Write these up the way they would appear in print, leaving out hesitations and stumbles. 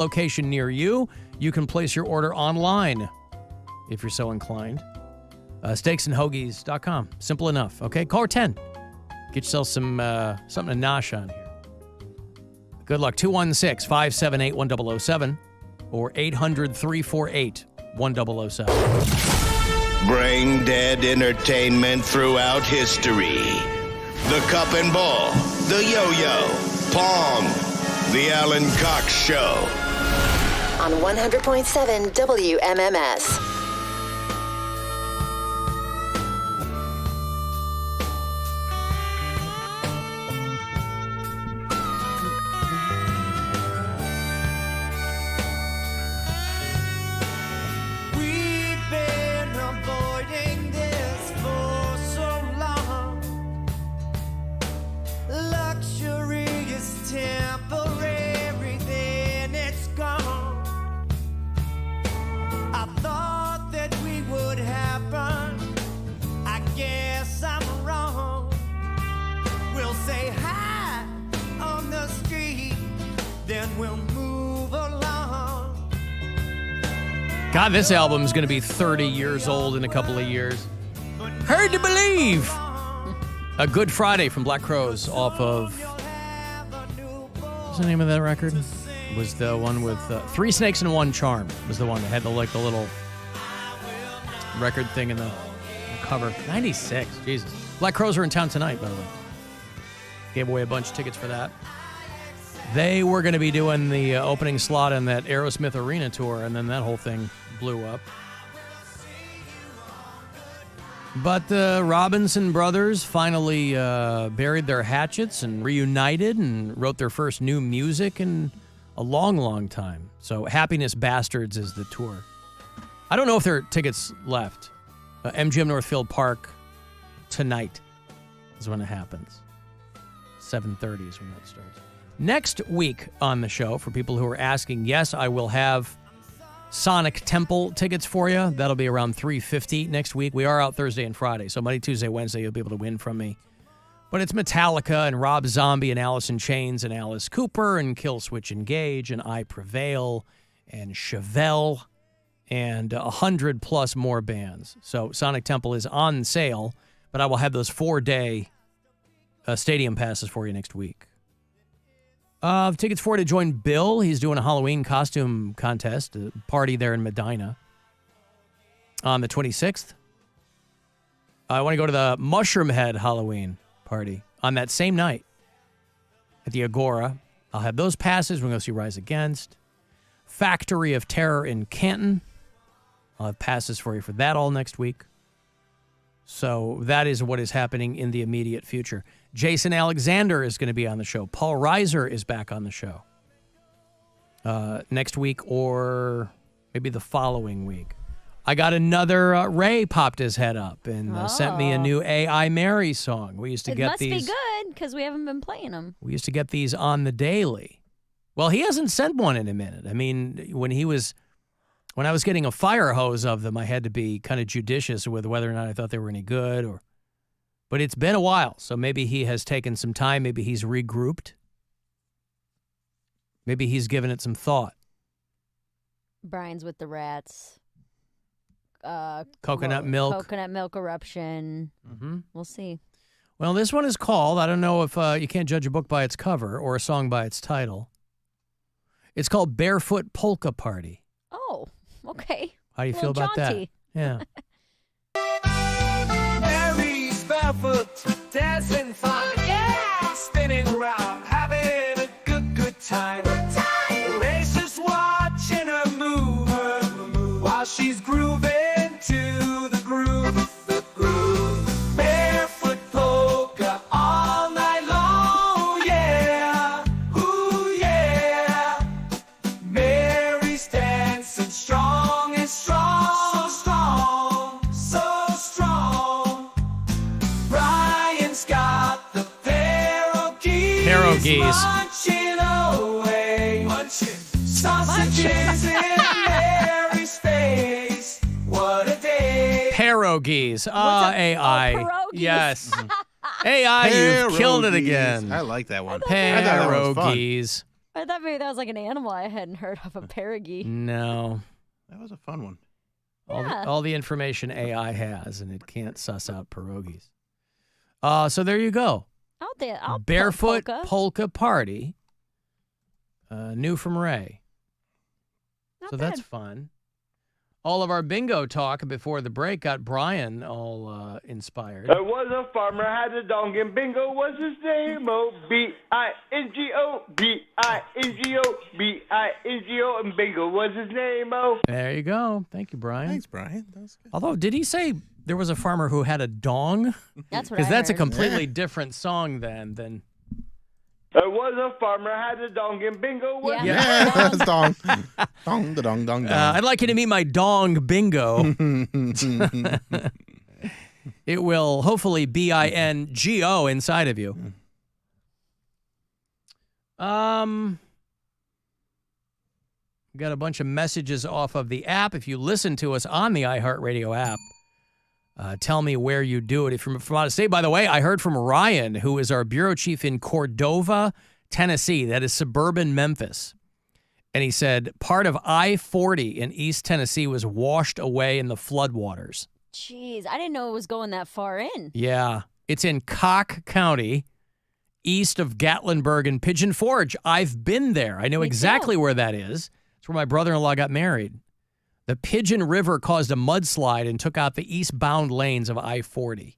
location near you. You can place your order online if you're so inclined. Steaksandhoagies.com. Simple enough. Okay, call 10. Get yourself some something to nosh on here. Good luck. 216-578-1007 or 800-348-1007. Brain dead entertainment throughout history. The Cup and Ball, the Yo-Yo, Pong, the Alan Cox Show. On 100.7 WMMS. God, this album is going to be 30 years old in a couple of years. Hard to believe. A Good Friday from Black Crowes off of... What's the name of that record? It was the one with Three Snakes and One Charm was the one that had the little record thing in the cover. 96. Jesus. Black Crowes are in town tonight, by the way. Gave away a bunch of tickets for that. They were going to be doing the opening slot on that Aerosmith Arena tour, and then that whole thing blew up. But the Robinson brothers finally buried their hatchets and reunited and wrote their first new music in a long, long time. So Happiness Bastards is the tour. I don't know if there are tickets left. MGM Northfield Park tonight is when it happens. 7:30 is when that starts. Next week on the show, for people who are asking, yes, I will have Sonic Temple tickets for you. That'll be around $350 next week. We are out Thursday and Friday, so Monday, Tuesday, Wednesday, you'll be able to win from me. But it's Metallica and Rob Zombie and Alice in Chains and Alice Cooper and Killswitch Engage and I Prevail and Chevelle and 100+ more bands. So Sonic Temple is on sale, but I will have those 4-day stadium passes for you next week. Tickets for you to join Bill. He's doing a Halloween costume contest, a party there in Medina on the 26th. I want to go to the Mushroom Head Halloween party on that same night at the Agora. I'll have those passes. We're going to see Rise Against. Factory of Terror in Canton. I'll have passes for you for that all next week. So that is what is happening in the immediate future. Jason Alexander is going to be on the show. Paul Reiser is back on the show next week or maybe the following week. I got another Ray popped his head up and sent me a new AI Mary song. We used to get these. It must be good because we haven't been playing them. We used to get these on the daily. Well, he hasn't sent one in a minute. I mean, when I was getting a fire hose of them, I had to be kind of judicious with whether or not I thought they were any good. But it's been a while, so maybe he has taken some time. Maybe he's regrouped. Maybe he's given it some thought. Brian's with the Rats. Coconut milk. Coconut milk eruption. Mm-hmm. We'll see. Well, this one is called, I don't know if you can't judge a book by its cover or a song by its title. It's called Barefoot Polka Party. Oh, okay. How do you feel about jaunty. that? Yeah. Mary's barefoot, dancing fun, yeah, spinning around, having a good time. Ray's just watching her move while she's grooving to the groove. Barefoot polka all night long, yeah, ooh yeah. Mary's dancing strong and strong, so strong. Brian's got the pierogies munching away, sausages in Mary's face. What a day! Pierogies. AI. pierogies. Yes. AI, you've killed it again. I like that one. Pierogies. I I thought maybe that was like an animal I hadn't heard of, a pierogi. No. That was a fun one. All the information AI has, and it can't suss out pierogies. So there you go. I'll Barefoot polka. Polka Party. New from Ray. Not So bad. that's fun. All of our bingo talk before the break got Brian all inspired. There was a farmer had a dog and Bingo was his name. Oh, B-I-N-G-O, B-I-N-G-O, B-I-N-G-O, and Bingo was his name. Oh. There you go. Thank you, Brian. Thanks, Brian. That was good. Although, did he say there was a farmer who had a dong? That's what I Because that's a heard. completely different song than. There was a farmer had a dong and Bingo was Yeah. Yeah, dong. Dong, da dong, dong, dong. I'd like you to meet my dong bingo. It will hopefully B-I-N-G-O inside of you. Got a bunch of messages off of the app. If you listen to us on the iHeartRadio app, tell me where you do it. If you're from out of state, by the way, I heard from Ryan, who is our bureau chief in Cordova, Tennessee. That is suburban Memphis. And he said part of I-40 in East Tennessee was washed away in the floodwaters. Jeez, I didn't know it was going that far in. Yeah. It's in Cock County, east of Gatlinburg and Pigeon Forge. I've been there. I know Me exactly too. where that is. It's where my brother-in-law got married. The Pigeon River caused a mudslide and took out the eastbound lanes of I-40.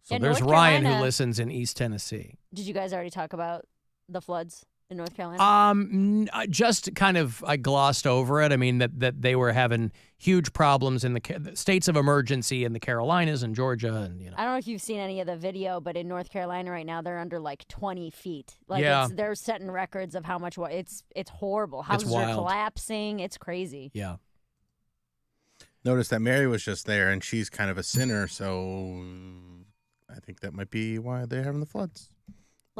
So Yeah, there's North Ryan who Carolina- listens in East Tennessee. Did you guys already talk about the floods in North Carolina? Just kind of I glossed over it. I mean that they were having huge problems in the states of emergency in the Carolinas and Georgia and I don't know if you've seen any of the video, but in North Carolina right now, they're under like 20 feet. Like Yeah. they're setting records of how much it's horrible. Houses are wild. collapsing. It's crazy. Yeah. Notice that Mary was just there, and she's kind of a sinner, so I think that might be why they're having the floods. You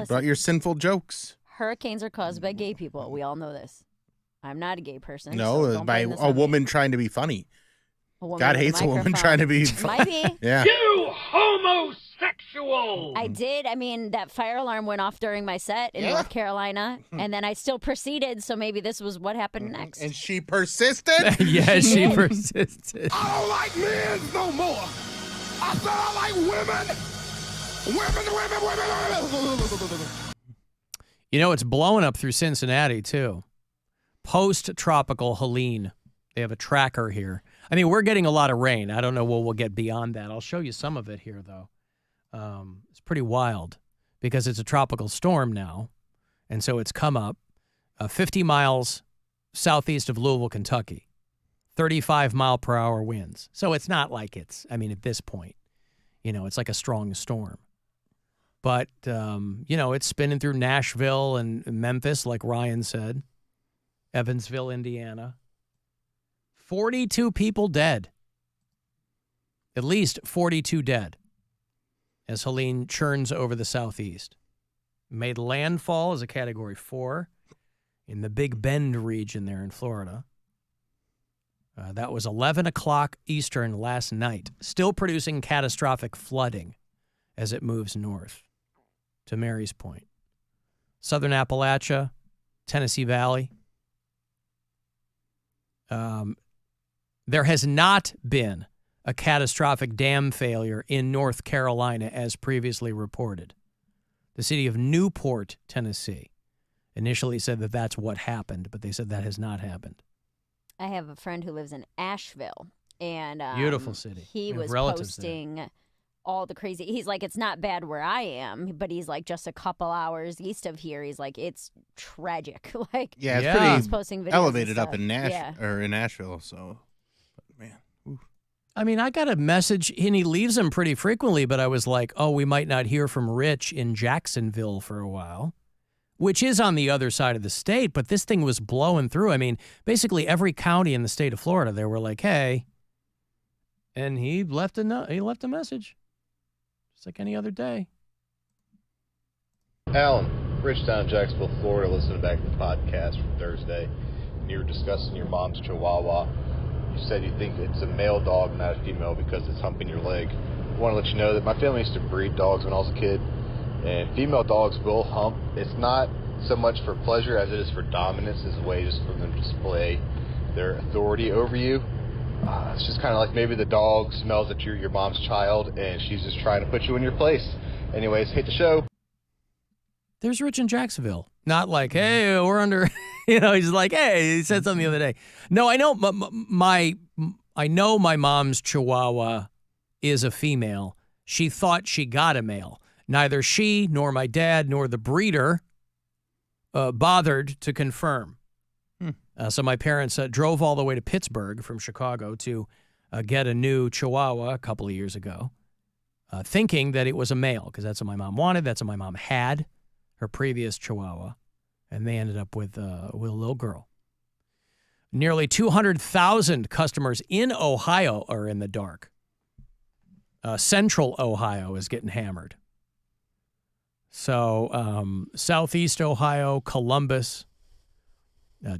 Listen, brought your sinful jokes. hurricanes are caused by gay people. We all know this. I'm not a gay person. so No, don't by blame this a on me. woman trying to be funny. A woman God with a hates a woman microphone. trying to be Might be. Yeah. You homosexual! I did. I mean, that fire alarm went off during my set in Yeah. North Carolina, and then I still proceeded, so maybe this was what happened next. And she persisted. Yeah, she persisted. I don't like men no more. I said I like women. Women. You know, it's blowing up through Cincinnati, too. Post-tropical Helene. They have a tracker here. I mean, we're getting a lot of rain. I don't know what we'll get beyond that. I'll show you some of it here, though. It's pretty wild because it's a tropical storm now. And so it's come up 50 miles southeast of Louisville, Kentucky. 35-mile-per-hour winds. So it's not like it's, I mean, at this point, you know, it's like a strong storm. But, you know, it's spinning through Nashville and Memphis, like Ryan said. Evansville, Indiana. 42 people dead. At least 42 dead as Helene churns over the southeast. Made landfall as a Category 4 in the Big Bend region there in Florida. That was 11 o'clock Eastern last night. Still producing catastrophic flooding as it moves north to Mary's Point. Southern Appalachia, Tennessee Valley. There has not been a catastrophic dam failure in North Carolina as previously reported. The city of Newport, Tennessee, initially said that that's what happened, but they said that has not happened. I have a friend who lives in Asheville, and Beautiful city. He We have was relatives there. posting all the crazy. He's like, it's not bad where I am, but he's like just a couple hours east of here. He's like, it's tragic. Like, Yeah, it's Yeah. he's pretty posting videos elevated and up stuff. in Yeah. in Nashville. So, but man, oof. I mean, I got a message, and he leaves them pretty frequently, but I was like, oh, we might not hear from Rich in Jacksonville for a while, which is on the other side of the state, but this thing was blowing through. I mean, basically every county in the state of Florida, they were like, hey, and he left a message, just like any other day. Alan, Rich down in Jacksonville, Florida, listening back to the podcast from Thursday. And you were discussing your mom's Chihuahua. You said you think it's a male dog, not a female, because it's humping your leg. I want to let you know that my family used to breed dogs when I was a kid, and female dogs will hump. It's not so much for pleasure as it is for dominance, as a way just for them to display their authority over you. It's just kind of like maybe the dog smells that you're your mom's child and she's just trying to put you in your place. Anyways, hate the show. There's Rich in Jacksonville. Not like, hey, we're under, he's like, hey, he said something the other day. No, I know my mom's Chihuahua is a female. She thought she got a male. Neither she nor my dad nor the breeder bothered to confirm. So my parents drove all the way to Pittsburgh from Chicago to get a new Chihuahua a couple of years ago, thinking that it was a male, because that's what my mom wanted. That's what my mom had, her previous Chihuahua, and they ended up with a little girl. Nearly 200,000 customers in Ohio are in the dark. Central Ohio is getting hammered. So Southeast Ohio, Columbus,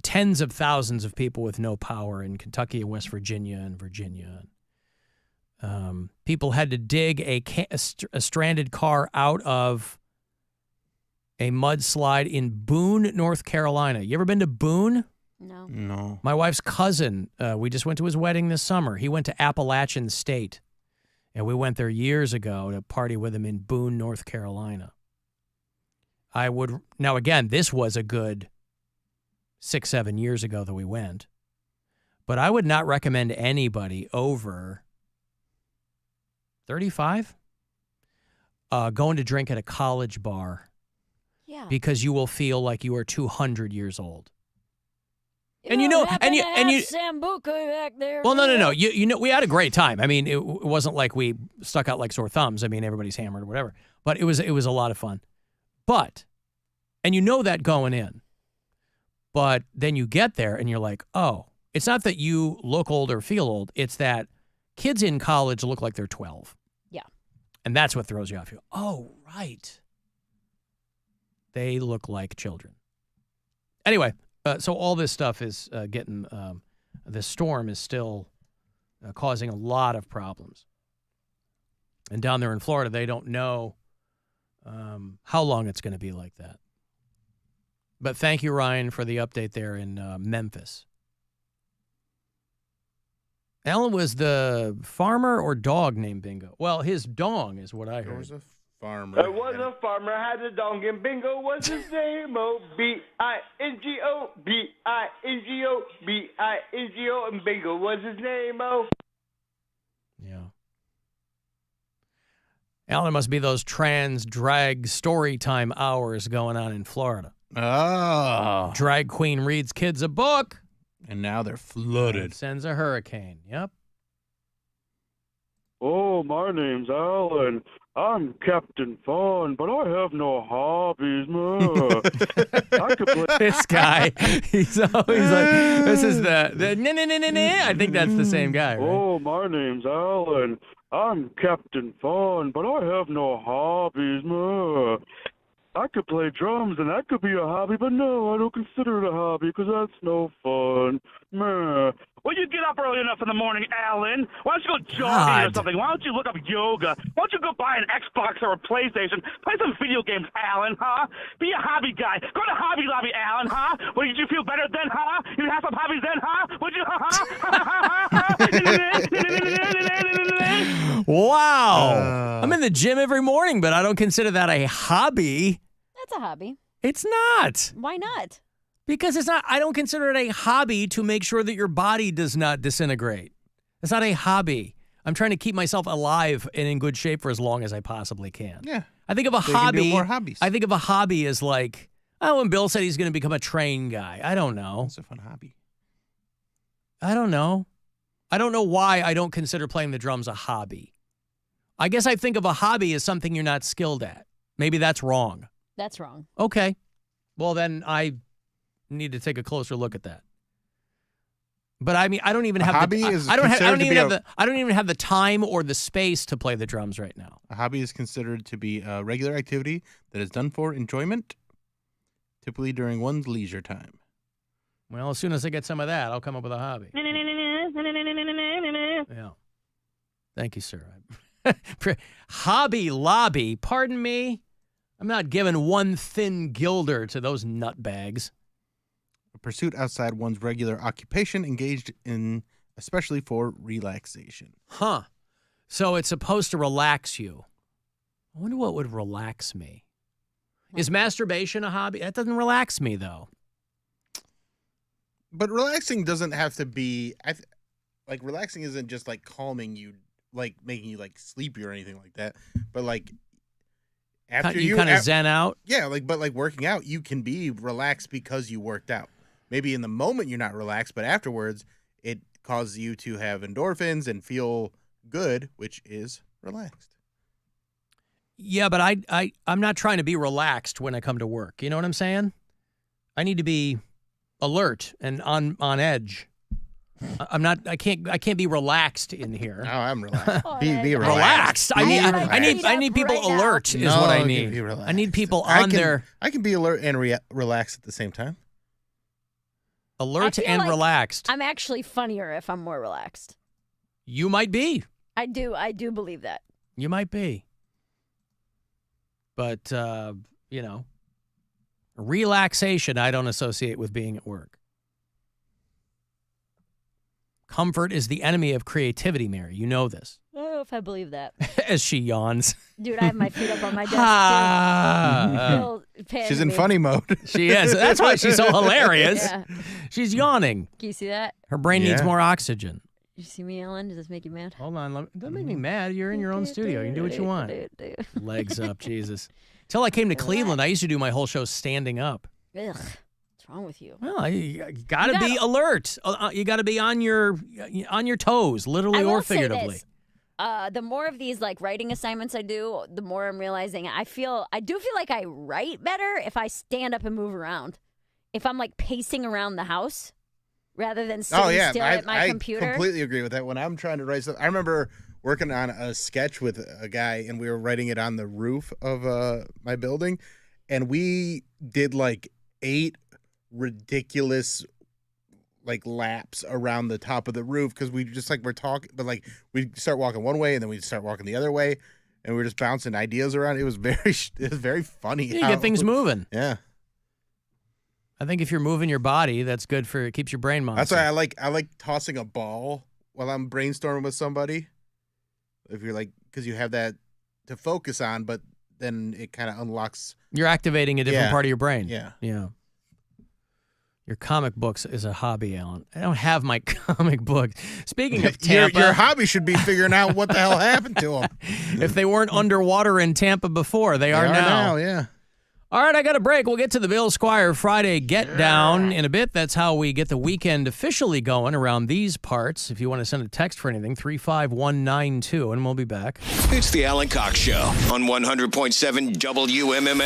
tens of thousands of people with no power in Kentucky and West Virginia and Virginia. People had to dig a stranded car out of a mudslide in Boone, North Carolina. You ever been to Boone? No. No. My wife's cousin, we just went to his wedding this summer. He went to Appalachian State, and we went there years ago to party with him in Boone, North Carolina. Now again, this was a good 6-7 years ago that we went, but I would not recommend anybody over 35 going to drink at a college bar. Yeah. Because you will feel like you are 200 years old. And you Sambuca back there. Well, no. We had a great time. I mean, it wasn't like we stuck out like sore thumbs. I mean, everybody's hammered or whatever. But it was a lot of fun. But, and that going in. But then you get there and you're like, oh, it's not that you look old or feel old. It's that kids in college look like they're 12. Yeah. And that's what throws you off. You go, oh, right. They look like children. Anyway, so all this stuff is getting, this storm is still causing a lot of problems. And down there in Florida, they don't know how long it's going to be like that. But thank you, Ryan, for the update there in Memphis. Alan, was the farmer or dog named Bingo? Well, his dong is what I There heard. was a farmer. There was a farmer, had a dog, and Bingo was his name. O-B-I-N-G-O, B-I-N-G-O, B-I-N-G-O, and Bingo was his name. Yeah. Alan, must be those trans drag story time hours going on in Florida. Oh. Drag queen reads kids a book. And now they're flooded. Sends a hurricane. Yep. Oh, my name's Alan. I'm Captain Fun, but I have no hobbies, man. I could play. This guy, he's always like, this is the I think that's the same guy, right? Oh, my name's Alan. I'm Captain Fun, but I have no hobbies, man. I could play drums, and that could be a hobby, but no, I don't consider it a hobby because that's no fun, man. Well, you get up early enough in the morning, Alan. Why don't you go jogging God. or something? Why don't you look up yoga? Why don't you go buy an Xbox or a PlayStation? Play some video games, Alan, huh? Be a hobby guy. Go to Hobby Lobby, Alan, huh? Well, did you feel better then, huh? You have some hobbies then, huh? Would you, Wow. I'm in the gym every morning, but I don't consider that a hobby. That's a hobby. It's not. Why not? Because it's not, I don't consider it a hobby to make sure that your body does not disintegrate. It's not a hobby. I'm trying to keep myself alive and in good shape for as long as I possibly can. Yeah. I think of a So you can do hobby. more hobbies. I think of a hobby as like, oh, when Bill said he's going to become a train guy. I don't know. It's a fun hobby. I don't know. I don't know why I don't consider playing the drums a hobby. I guess I think of a hobby as something you're not skilled at. Maybe that's wrong. That's wrong. Okay. Well, then I need to take a closer look at that. But I mean, I don't even A have hobby the, is I don't considered even to have be the I don't even have the time or the space to play the drums right now. A hobby is considered to be a regular activity that is done for enjoyment, typically during one's leisure time. Well, as soon as I get some of that, I'll come up with a hobby. Yeah. Thank you, sir. Hobby Lobby, pardon me. I'm not giving one thin gilder to those nutbags. A pursuit outside one's regular occupation, engaged in especially for relaxation. Huh. So it's supposed to relax you. I wonder what would relax me. Is masturbation a hobby? That doesn't relax me, though. But relaxing doesn't have to be like relaxing isn't just like calming you, like making you like sleepy or anything like that. But like after you kind of zen out. Yeah, but working out, you can be relaxed because you worked out. Maybe in the moment you're not relaxed, but afterwards it causes you to have endorphins and feel good, which is relaxed. Yeah, but I'm not trying to be relaxed when I come to work. You know what I'm saying? I need to be alert and on edge. I'm not. I can't be relaxed in here. No, I'm relaxed. Oh, be Relaxed. I need people right now. alert. Is No, what I you need. can be relaxed. I need people on their I can be alert and relaxed at the same time. alert I feel and like relaxed. I'm actually funnier if I'm more relaxed. You might be. I do believe that. You might be. But relaxation I don't associate with being at work. Comfort is the enemy of creativity, Mary. You know this. I don't know if I believe that. As she yawns. Dude, I have my feet up on my desk, Ah. too. She's in funny mode. She is. That's why she's so hilarious. Yeah. She's yawning. Can you see that? Her brain needs Yeah. more oxygen. You see me, Ellen? Does this make you mad? Hold on. Don't make me mad. You're in your own studio. You can do what you want. Legs up, Jesus. Till I came to Cleveland, I used to do my whole show standing up. Ugh. What's wrong with you? Well, you got to be alert. You got to be on your toes, literally I will or say figuratively. this. The more of these like writing assignments I do, the more I'm realizing I do feel like I write better if I stand up and move around. If I'm like pacing around the house rather than sitting still at my computer. I completely agree with that. When I'm trying to write stuff, I remember working on a sketch with a guy, and we were writing it on the roof of my building, and we did like 8 ridiculous like laps around the top of the roof because we just like we're talking, but like we'd start walking one way and then we'd start walking the other way, and we were just bouncing ideas around. It was very funny. You get things moving. Yeah. I think if you're moving your body, that's good for it. Keeps your brain monster. That's why I like tossing a ball while I'm brainstorming with somebody. If you're like, because you have that to focus on, but then it kind of unlocks. You're activating a different part of your brain. Yeah. Yeah. Your comic books is a hobby, Alan. I don't have my comic book. Speaking of Tampa. Your hobby should be figuring out what the hell happened to them. If they weren't underwater in Tampa before, they are now. Yeah. All right, I got a break. We'll get to the Bill Squire Friday Get Down in a bit. That's how we get the weekend officially going around these parts. If you want to send a text for anything, 35192, and we'll be back. It's the Alan Cox Show on 100.7 WMMS.